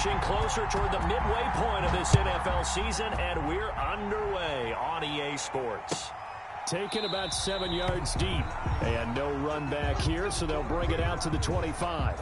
inching closer toward the midway point of this NFL season, and we're underway on EA Sports. Taken about 7 yards deep, and no run back here, so they'll bring it out to the 25.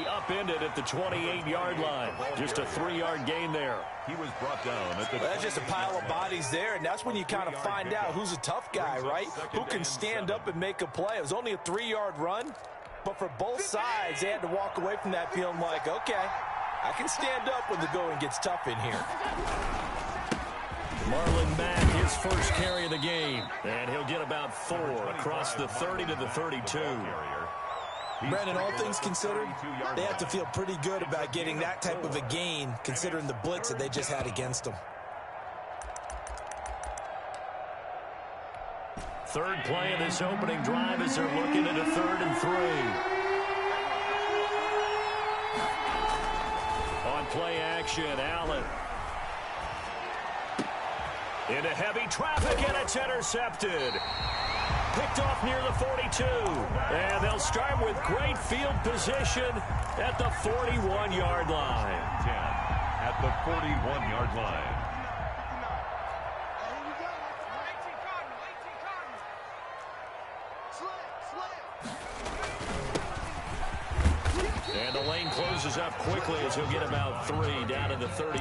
Upended at the 28-yard line. Just a 3-yard gain there. He was brought down at the... That's just a pile of bodies there, and that's when you kind of find out who's a tough guy, right? Who can stand up and make a play. It was only a 3-yard run, but for both sides, they had to walk away from that feeling like, okay, I can stand up when the going gets tough in here. Marlon Mack, his first carry of the game, and he'll get about 4 across the 30 to the 32. Brandon, all things considered, they have to feel pretty good about getting that type of a gain, considering the blitz that they just had against them. Third play of this opening drive as they're looking at a 3rd and 3. On play action, Allen. Into heavy traffic, and it's intercepted. Picked off near the 42. And they'll start with great field position at the 41-yard line. 10 at the 41-yard line. And the lane closes up quickly as he'll get about 3 down to the 38.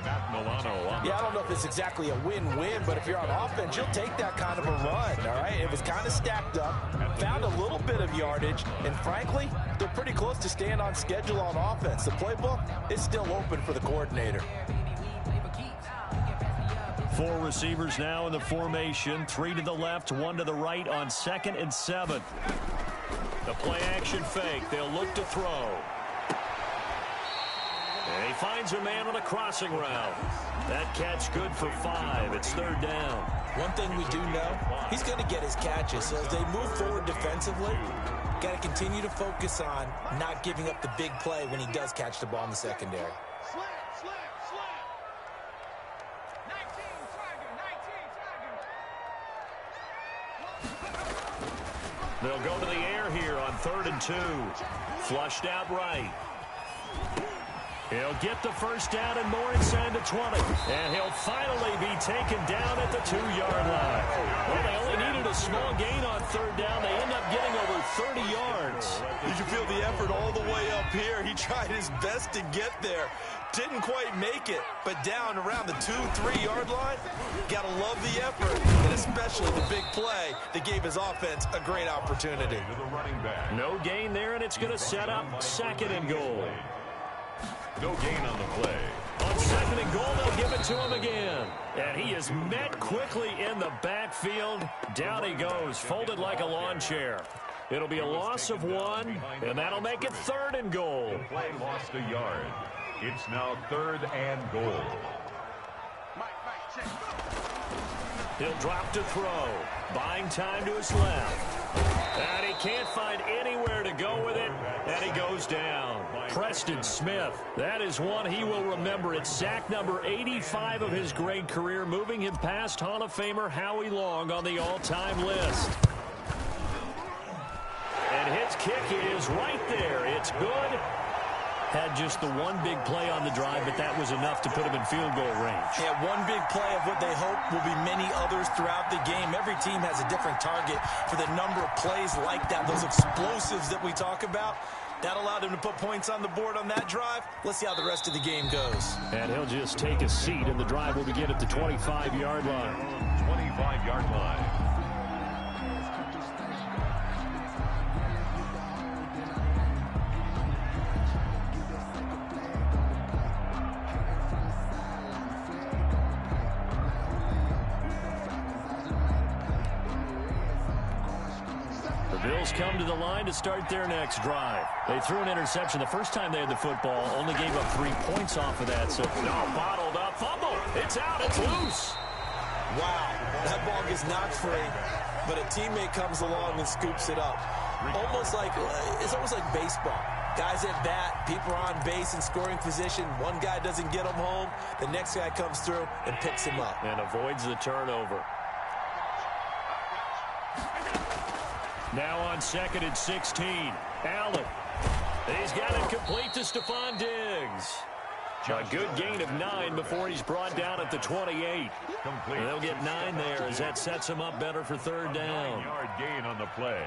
Matt Milano. Yeah, I don't know if it's exactly a win-win, but if you're on offense, you'll take that kind of a run, all right? It was kind of stacked up, found a little bit of yardage, and frankly, they're pretty close to staying on schedule on offense. The playbook is still open for the coordinator. 4 receivers now in the formation, 3 to the left, 1 to the right on 2nd and 7. The play action fake. They'll look to throw. And he finds a man on a crossing route. That catch good for 5. It's 3rd down. One thing we do know, he's going to get his catches. So as they move forward defensively, got to continue to focus on not giving up the big play when he does catch the ball in the secondary. They'll go to the air here on 3rd and 2. Flushed out right. He'll get the first down and more inside the 20. And he'll finally be taken down at the 2-yard line. Well, they only needed a small gain on 3rd down. They end up getting over 30 yards. You can feel the effort all the way up here. He tried his best to get there. Didn't quite make it, but down around the 2-3-yard line, gotta love the effort, and especially the big play that gave his offense a great opportunity. No gain there, and it's going to set up 2nd and goal. No gain on the play. On 2nd and goal, they'll give it to him again. And he is met quickly in the backfield. Down he goes, folded like a lawn chair. It'll be a loss of 1, and that'll make it 3rd and goal. The play lost a yard. It's now 3rd and goal. He'll drop to throw. Buying time to his left. And he can't find anywhere to go with it, and he goes down. Preston Smith, that is one he will remember. It's sack number 85 of his great career, moving him past Hall of Famer Howie Long on the all-time list. And his kick is right there. It's good. Had just the one big play on the drive, but that was enough to put him in field goal range. Yeah, one big play of what they hope will be many others throughout the game. Every team has a different target for the number of plays like that, those explosives that we talk about. That allowed him to put points on the board on that drive. Let's see how the rest of the game goes. And he'll just take a seat, and the drive will begin at the 25-yard line. 25-yard line. Bills come to the line to start their next drive. They threw an interception the first time they had the football, only gave up 3 points off of that. So, no, bottled up, fumble. It's out, it's loose. Wow, that ball gets knocked free, but a teammate comes along and scoops it up. It's almost like baseball. Guys at bat, people are on base in scoring position. One guy doesn't get him home. The next guy comes through and picks him up. And avoids the turnover. Now on 2nd and 16. Allen. He's got it complete to Stephon Diggs. A good gain of 9 before he's brought down at the 28. Complete. And they'll get 9 there as that sets him up better for 3rd down. 9-yard gain on the play.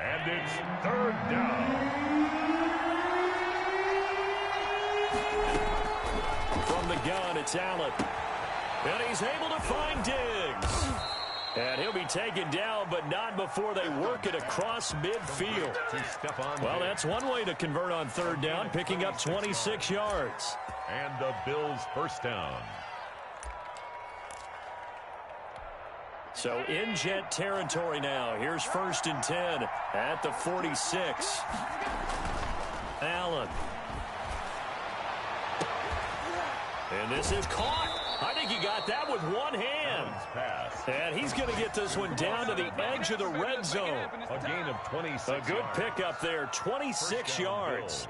And it's 3rd down. From the gun, it's Allen. And he's able to find Diggs. And he'll be taken down, but not before they work it across midfield. Well, that's one way to convert on 3rd down, picking up 26 yards. And the Bills' first down. So in Jet territory now. Here's 1st and 10 at the 46. Allen. And this is caught. I think he got that with one hand. And he's going to get this one down to the edge of the red zone. A gain of 26. A good pickup there, 26 yards.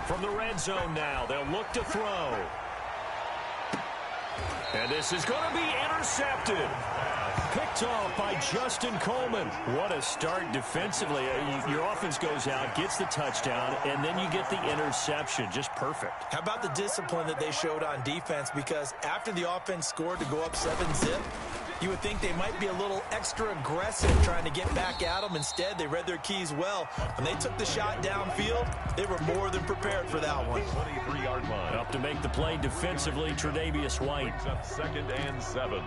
From the red zone now, they'll look to throw. And this is going to be intercepted. Picked off by Justin Coleman. What a start defensively. Your offense goes out, gets the touchdown, and then you get the interception. Just perfect. How about the discipline that they showed on defense? Because after the offense scored to go up 7-zip, you would think they might be a little extra aggressive trying to get back at them. Instead, they read their keys well. When they took the shot downfield, they were more than prepared for that one. 23-yard line. Up to make the play defensively, Tre'Davious White. Brings up 2nd and 7.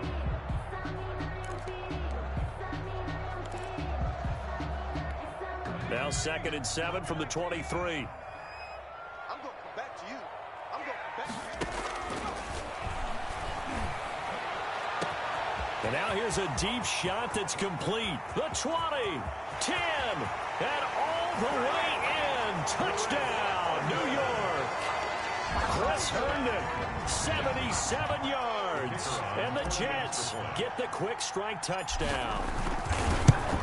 Now 2nd and 7 from the 23. I'm going to come back to you. I'm going to come back to you. And now here's a deep shot that's complete. The 20, 10, and all the way in. Touchdown, New York. Chris Herndon, 77 yards. And the Jets get the quick strike touchdown.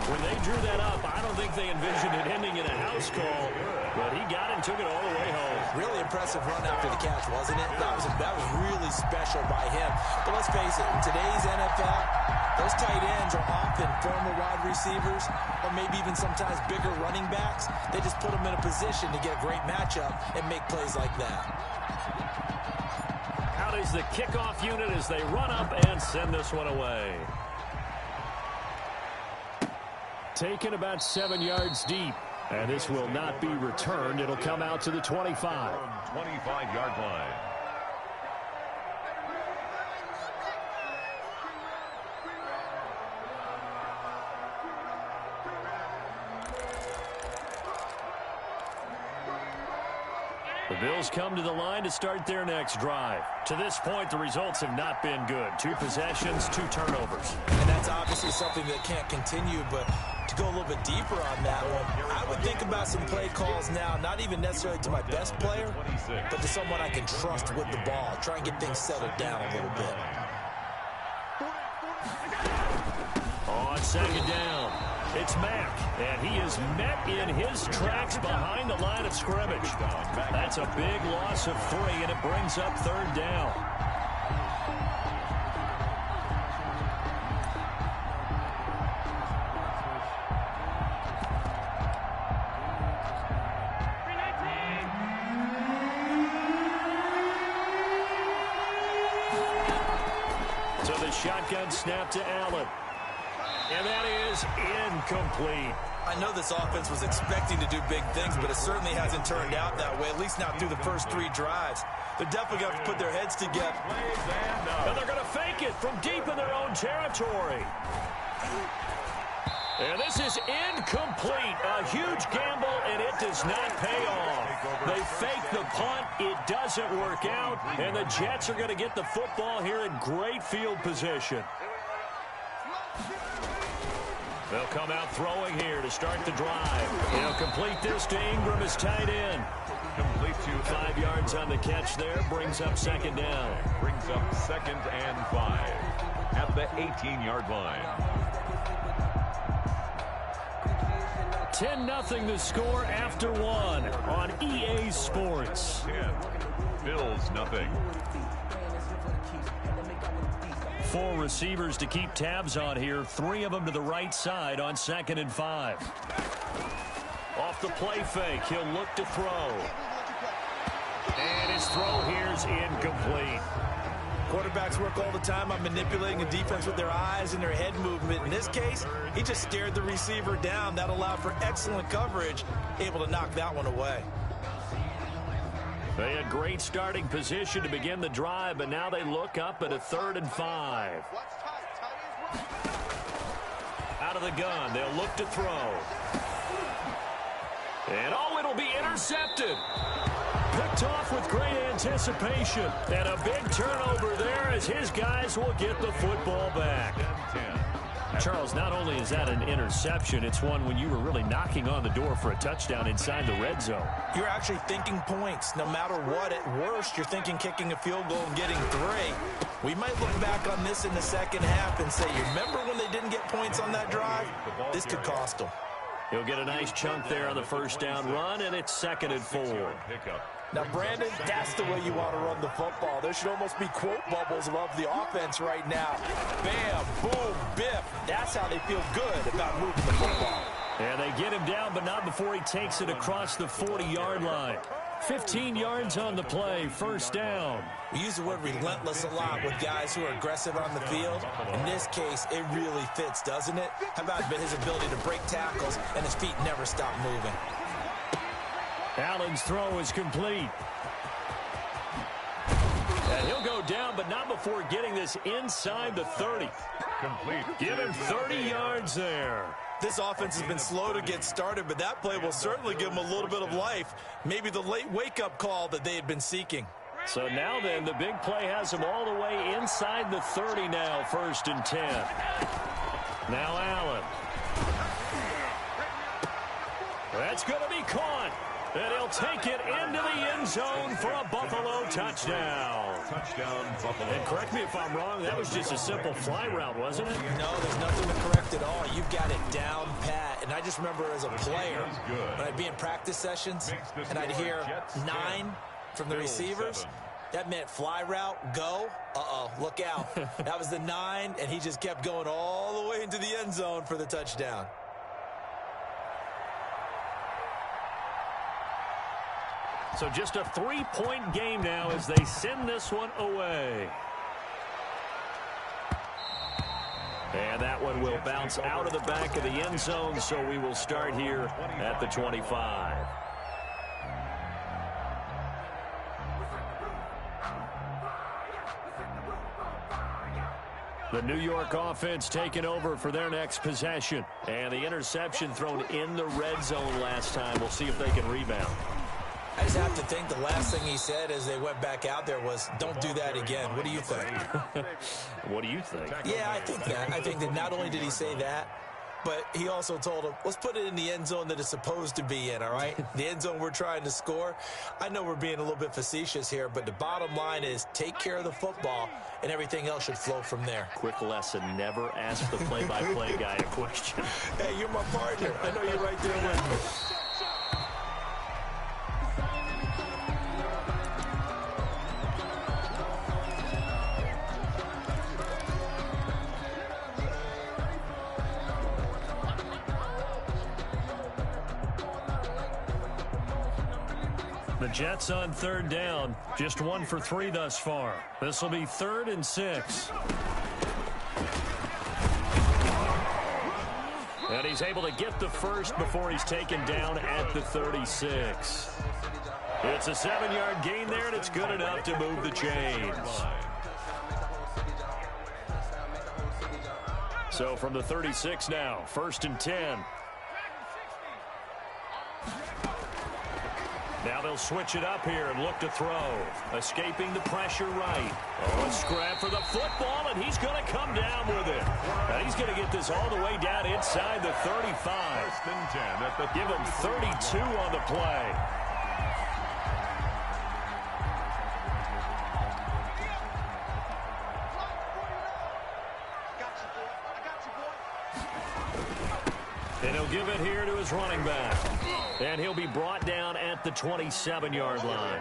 When they drew that up, I don't think they envisioned it ending in a house call, but he got it and took it all the way home. Really impressive run after the catch, wasn't it? That was really special by him. But let's face it, in today's NFL, those tight ends are often former wide receivers or maybe even sometimes bigger running backs. They just put them in a position to get a great matchup and make plays like that. Out is the kickoff unit as they run up and send this one away. Taken about 7 yards deep. And this will not be returned. It'll come out to the 25. 25-yard line. The Bills come to the line to start their next drive. To this point, the results have not been good. 2 possessions, 2 turnovers. And that's obviously something that can't continue, but to go a little bit deeper on that one, I would think about some play calls now, not even necessarily to my best player, but to someone I can trust with the ball. Try and get things settled down a little bit. On 2nd down, it's Mack, and he is met in his tracks behind the line of scrimmage. That's a big loss of 3, and it brings up 3rd down. So the shotgun snap to Allen. And that is incomplete. I know this offense was expecting to do big things, but it certainly hasn't turned out that way, at least not through the first 3 drives. They're definitely going to put their heads together. And they're going to fake it from deep in their own territory. And this is incomplete. A huge gamble, and it does not pay off. They fake the punt. It doesn't work out, and the Jets are going to get the football here in great field position. They'll come out throwing here to start the drive. He'll complete this to Ingram as tight end. Complete to 5 yards on the catch there. Brings up second down. Brings up 2nd and 5 at the 18-yard line. 10-0 the score after 1 on EA Sports. 10. Bills nothing. 4 receivers to keep tabs on here. 3 of them to the right side on 2nd and 5. Off the play fake, he'll look to throw. And his throw here's incomplete. Quarterbacks work all the time on manipulating a defense with their eyes and their head movement. In this case, he just stared the receiver down. That allowed for excellent coverage, able to knock that one away. They had great starting position to begin the drive, but now they look up at a 3rd and 5. Out of the gun, they'll look to throw. And oh, it'll be intercepted. Picked off with great anticipation. And a big turnover there as his guys will get the football back. 10. Charles, not only is that an interception, it's one when you were really knocking on the door for a touchdown inside the red zone. You're actually thinking points. No matter what, at worst, you're thinking kicking a field goal and getting 3. We might look back on this in the second half and say, you remember when they didn't get points on that drive? This could cost them. He'll get a nice chunk there on the first down run, and it's 2nd and 4. Now, Brandon, that's the way you want to run the football. There should almost be quote bubbles above the offense right now. Bam, boom, biff. That's how they feel good about moving the football. And they get him down, but not before he takes it across the 40-yard line. 15 yards on the play, first down. We use the word relentless a lot with guys who are aggressive on the field. In this case, it really fits, doesn't it? How about his ability to break tackles and his feet never stop moving? Allen's throw is complete. And he'll go down, but not before getting this inside the 30. Complete. Give him 30 yards there. This offense has been slow to get started, but that play will certainly give them a little bit of life. Maybe the late wake-up call that they had been seeking. So now then, the big play has him all the way inside the 30 now, 1st and 10. Now Allen. That's going to be caught. And he'll take it into the end zone for a Buffalo touchdown. Touchdown, Buffalo. And correct me if I'm wrong, that was just a simple fly route, wasn't it? No, there's nothing to correct at all. You've got it down pat. And I just remember as a player, when I'd be in practice sessions, and I'd hear 9 from the receivers, that meant fly route, go. Uh-oh, look out. That was the 9, and he just kept going all the way into the end zone for the touchdown. So just a 3-point game now as they send this one away. And that one will bounce out of the back of the end zone, so we will start here at the 25. The New York offense taking over for their next possession. And the interception thrown in the red zone last time. We'll see if they can rebound. I just have to think the last thing he said as they went back out there was, don't do that again. What do you think? What do you think? Yeah, I think that. I think that not only did he say that, but he also told him, let's put it in the end zone that it's supposed to be in, all right? The end zone we're trying to score. I know we're being a little bit facetious here, but the bottom line is take care of the football, and everything else should flow from there. Quick lesson, never ask the play-by-play guy a question. Hey, you're my partner. I know you're right there with me. The Jets on 3rd down, just 1 for 3 thus far. This will be 3rd and 6. And he's able to get the first before he's taken down at the 36. It's a 7-yard gain there, and it's good enough to move the chains. So from the 36 now, 1st and 10. Now they'll switch it up here and look to throw. Escaping the pressure right. Oh, a scrap for the football, and he's going to come down with it. And he's going to get this all the way down inside the 35. First and 10 at the Give him 32 on the play. And he'll give it here to his running back. And he'll be brought down at the 27-yard line.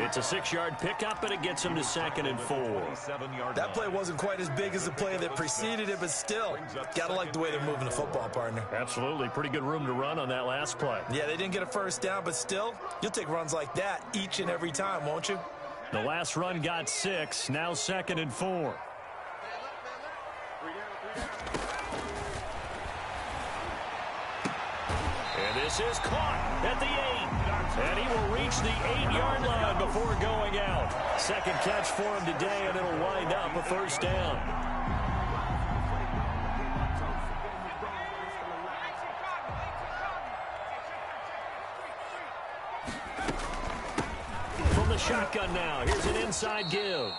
It's a 6-yard pickup, and it gets him to 2nd and 4. That play wasn't quite as big as the play that preceded it, but still, got to like the way they're moving the football, partner. Absolutely. Pretty good room to run on that last play. Yeah, they didn't get a first down, but still, you'll take runs like that each and every time, won't you? The last run got 6, now 2nd and 4. And this is caught at the 8. And he will reach the 8-yard line before going out. Second catch for him today, and it'll wind up a first down. From the shotgun now, here's an inside give.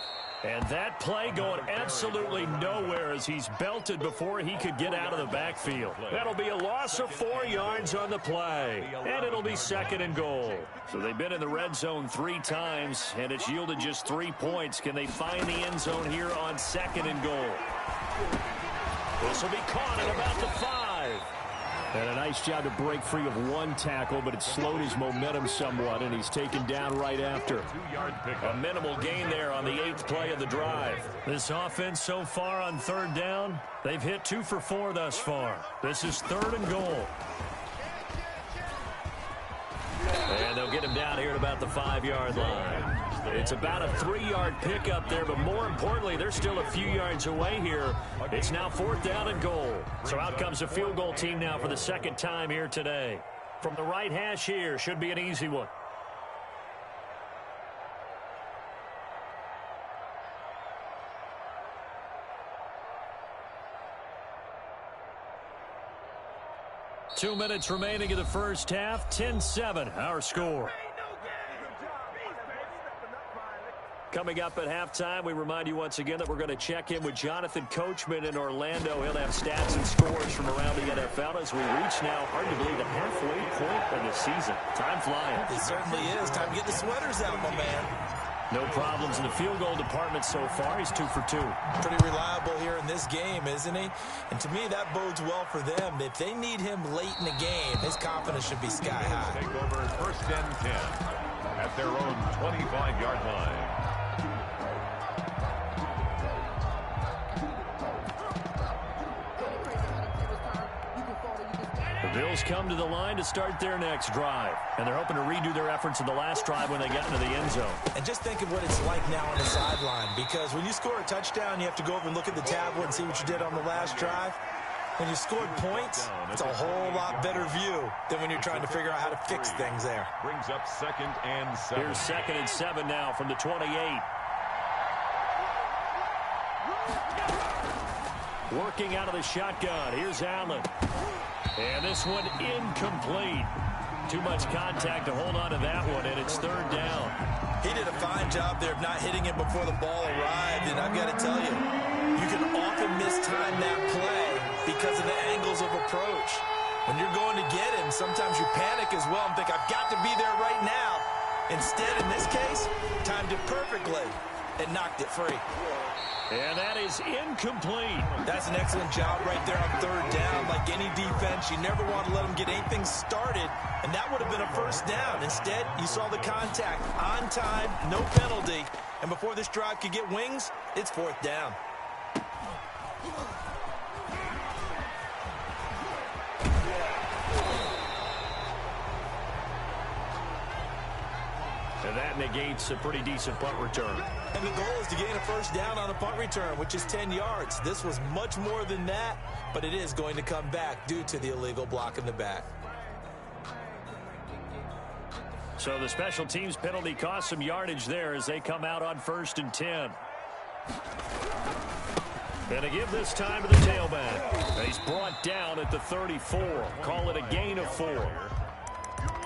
And that play going absolutely nowhere as he's belted before he could get out of the backfield. That'll be a loss of 4 yards on the play. And it'll be 2nd and goal. So they've been in the red zone 3 times, and it's yielded just 3 points. Can they find the end zone here on 2nd and goal? This will be caught at about the 5. And a nice job to break free of 1 tackle, but it slowed his momentum somewhat, and he's taken down right after. A minimal gain there on the 8th play of the drive. This offense so far on 3rd down, they've hit 2 for 4 thus far. This is 3rd and goal. And they'll get him down here at about the 5-yard line. It's about a 3-yard pickup there, but more importantly, they're still a few yards away here. It's now 4th down and goal. So out comes the field goal team now for the 2nd time here today. From the right hash here, should be an easy one. Two minutes remaining in the first half. 10-7, our score. Coming up at halftime, we remind you once again that we're going to check in with Jonathan Coachman in Orlando. He'll have stats and scores from around the NFL as we reach now, hard to believe, the halfway point of the season. Time flying. It certainly is. Time to get the sweaters out, my man. No problems in the field goal department so far. He's 2 for 2. Pretty reliable here in this game, isn't he? And to me, that bodes well for them. If they need him late in the game, his confidence should be sky high. Take over 1st and 10 at their own 25-yard line. The Bills come to the line to start their next drive. And they're hoping to redo their efforts in the last drive when they got into the end zone. And just think of what it's like now on the sideline. Because when you score a touchdown, you have to go over and look at the tablet and see what you did on the last drive. When you scored points, it's a whole lot better view than when you're trying to figure out how to fix things there. Brings up 2nd and 7. Here's 2nd and 7 now from the 28. Working out of the shotgun. Here's Allen. And this one incomplete. Too much contact to hold on to that one, and it's 3rd down. He did a fine job there of not hitting it before the ball arrived, and I've got to tell you, you can often mistime that play because of the angles of approach. When you're going to get him, sometimes you panic as well and think, I've got to be there right now. Instead, in this case, timed it perfectly and knocked it free. And that is incomplete. That's an excellent job right there on 3rd down. Like any defense, you never want to let them get anything started, and that would have been a first down. Instead, you saw the contact on time, no penalty, and before this drive could get wings, it's 4th down. And that negates a pretty decent punt return. And the goal is to gain a first down on a punt return, which is 10 yards. This was much more than that, but it is going to come back due to the illegal block in the back. So the special teams penalty cost some yardage there as they come out on 1st and 10. And to give this time to the tailback. He's brought down at the 34. Call it a gain of 4.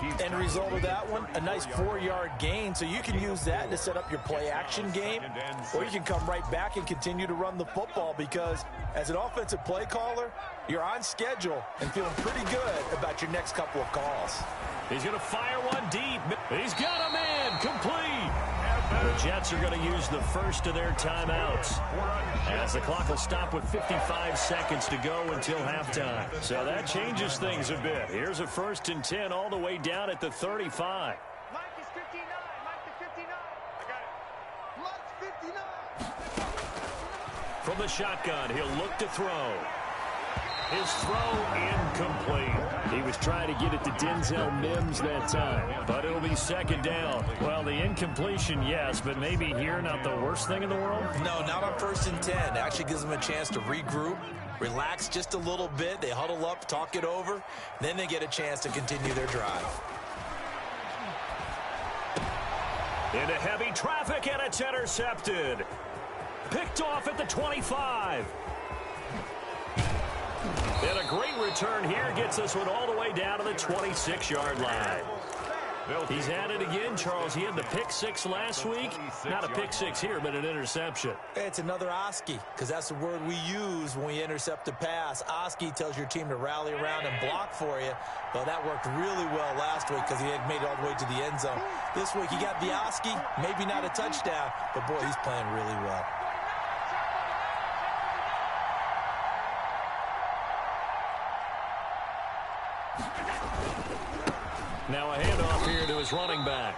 End result of that one, a nice 4-yard gain. So you can use that to set up your play-action game, or you can come right back and continue to run the football because as an offensive play caller, you're on schedule and feeling pretty good about your next couple of calls. He's going to fire one deep. He's got a man complete. The Jets are going to use the first of their timeouts as the clock will stop with 55 seconds to go until halftime. So that changes things a bit. Here's a 1st and 10 all the way down at the 35. Mike is 59. Mike is 59. I got it. Mike's 59. From the shotgun, he'll look to throw. His throw incomplete. He was trying to get it to Denzel Mims that time, but it'll be 2nd down. Well, the incompletion, yes, but maybe here not the worst thing in the world? No, not on 1st and 10. It actually gives them a chance to regroup, relax just a little bit. They huddle up, talk it over, then they get a chance to continue their drive. Into heavy traffic, and it's intercepted. Picked off at the 25. And a great return here gets this one all the way down to the 26-yard line. He's at it again, Charles. He had the pick 6 last week. Not a pick 6 here, but an interception. It's another Oski, because that's the word we use when we intercept a pass. Oski tells your team to rally around and block for you. Well, that worked really well last week because he had made it all the way to the end zone. This week he got the Oski, maybe not a touchdown, but boy, he's playing really well. Now a handoff here to his running back.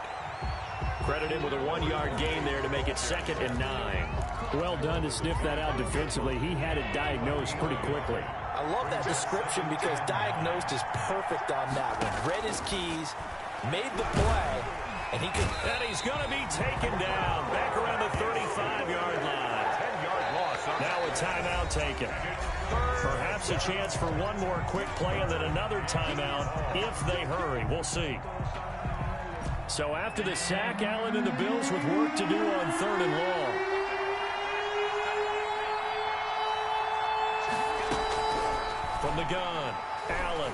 Credit him with a 1-yard gain there to make it 2nd and 9. Well done to sniff that out defensively. He had it diagnosed pretty quickly. I love that description because diagnosed is perfect on that one. Read his keys, made the play, and he could... And he's going to be taken down back around the 35-yard line. 10-yard loss. Now a timeout taken. Perhaps a chance for one more quick play and then another timeout if they hurry. We'll see. So after the sack, Allen and the Bills with work to do on 3rd and long. From the gun, Allen.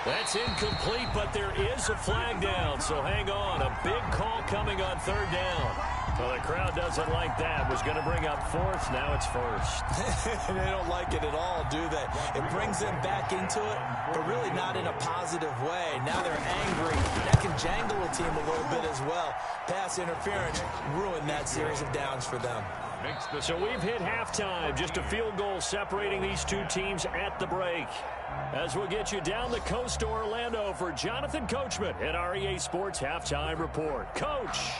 That's incomplete, but there is a flag down, so hang on. A big call coming on 3rd down. Well, the crowd doesn't like that. Was going to bring up 4th. Now it's 1st. They don't like it at all, do they? It brings them back into it, but really not in a positive way. Now they're angry. That can jangle a team a little bit as well. Pass interference ruined that series of downs for them. So we've hit halftime. Just a field goal separating these two teams at the break. As we'll get you down the coast to Orlando for Jonathan Coachman at our EA Sports Halftime Report. Coach.